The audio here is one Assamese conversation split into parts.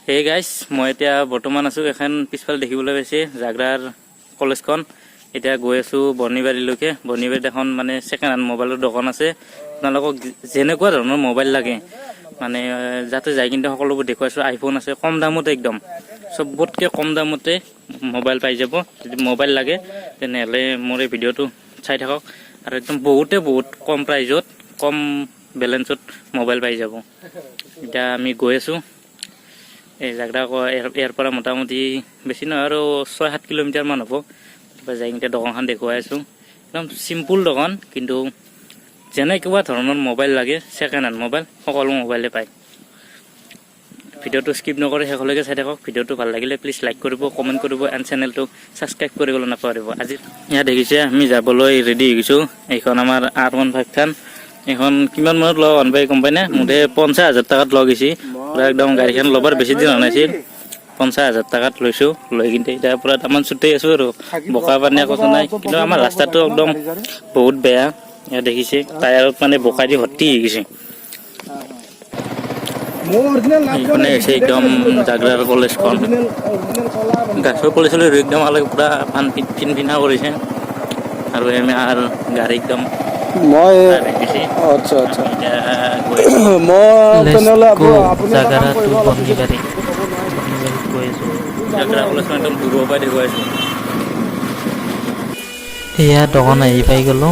Hey guys, মই এতিয়া বৰ্তমান আছো এখন পিছফাল দেখিবলৈ পাইছে জাগৰাৰ কলেজখন এতিয়া গৈ আছো বৰ্ণিবাৰীলৈকে বৰ্ণিবাৰীত এখন মানে সেকেন্ড হ্যান্ড মোবাইলৰ দোকান আছে আপোনালোকক যেনেকুৱা ধৰণৰ মোবাইল লাগে মানে যাতে যাই কিনে সকলোবোৰ দেখুৱাইছো আইফোন আছে কম দামতে একদম সবতকে কম দামতে মোবাইল পাই যাব যদি মোবাইল লাগে তেনেহলে মোৰ এই ভিডিওটো চাই থাকক আৰু একদম বহুত কম প্ৰাইজত কম বেলেন্সত মোবাইল পাই যাব এতিয়া আমি গৈ আছো এই জাগৰা ইয়াৰ পৰা মোটামুটি বেছি নহয় আৰু 6-7 কিলোমিটাৰ মান হ'ব যাই কিনে দোকানখন দেখুৱাই আছো একদম সিম্পল দোকান কিন্তু যেনেকুৱা ধৰণৰ মোবাইল লাগে সেকেন্ড হ্যান্ড মোবাইল সকলো মোবাইলে পায় ভিডিওটো স্কিপ নকৰি শেষলৈকে চাই থাকক ভিডিওটো ভাল লাগিলে প্লিজ লাইক কৰিব কমেন্ট কৰিব এণ্ড চেনেলটো সাবস্ক্ৰাইব কৰিবলৈ নাপাহৰিব আজি ইয়া দেখিছে আমি যাবলৈ ৰেডি হৈ গৈছো এইখন আমাৰ R15 খান এখন কিমান মানত লও অনবাই কোম্পানী মুঠে 50,000 টাকাত লগিছি পুৰা একদম গাড়ীখন লবৰ বেছি দিন নাছিল 50,000 টাকাত লৈছো লৈ কিনে এটা পুৰা তামান ছুটে আছো আৰু বকা পানী কথা নাই কিন্তু আমাৰ ৰাস্তাটো একদম বহুত বেয়া ইয়া দেখিছে টায়াৰত মানে বকা দি ভৰ্তি হৈ গৈছে মানে এসে একদম জাগৰাৰ কলেজখন গাছৰ কলেজলৈ একদম আলে পুৰা ফান পিনপিনা কৰিছে আৰু আমি আৰ গাড়ী একদম মই আচ্ছা আচ্ছা মই তেনেহলে আপুনি জাগৰা টু বৰ্ণিবাৰী গৈ আছো জাগৰা কলেজখন একদম দূৰৰ পৰা দেখুৱাইছো এয়া দোকান আহি পাই গলো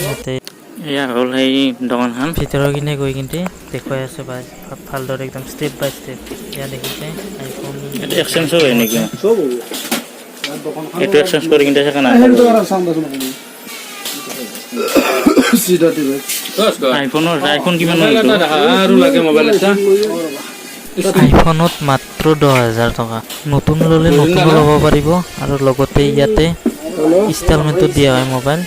ইয়াতে এয়া হ'ল সেই দোকানখন ভিতৰৰ কিনে গৈ কিনে দেখুৱাই আছে ভালদৰে একদম ষ্টেপ বাই ষ্টেপ এয়া দেখিছে আইফোন এটা এক্সচেঞ্জ হয় নেকি সব এটা এক্সচেঞ্জ কৰি কিনে থাকা না আইফোন কিমান আৰু লাগে মোবাইল আছে আইফোনত মাত্ৰ 10,000 টকা নতুন ললে নতুন ল'ব পাৰিব আৰু লগতে ইয়াতে ইনষ্টলমেন্টত দিয়া হয় মোবাইল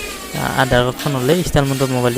আধাৰ কাৰ্ডখন হলে ইনষ্টলমেন্টত মোবাইল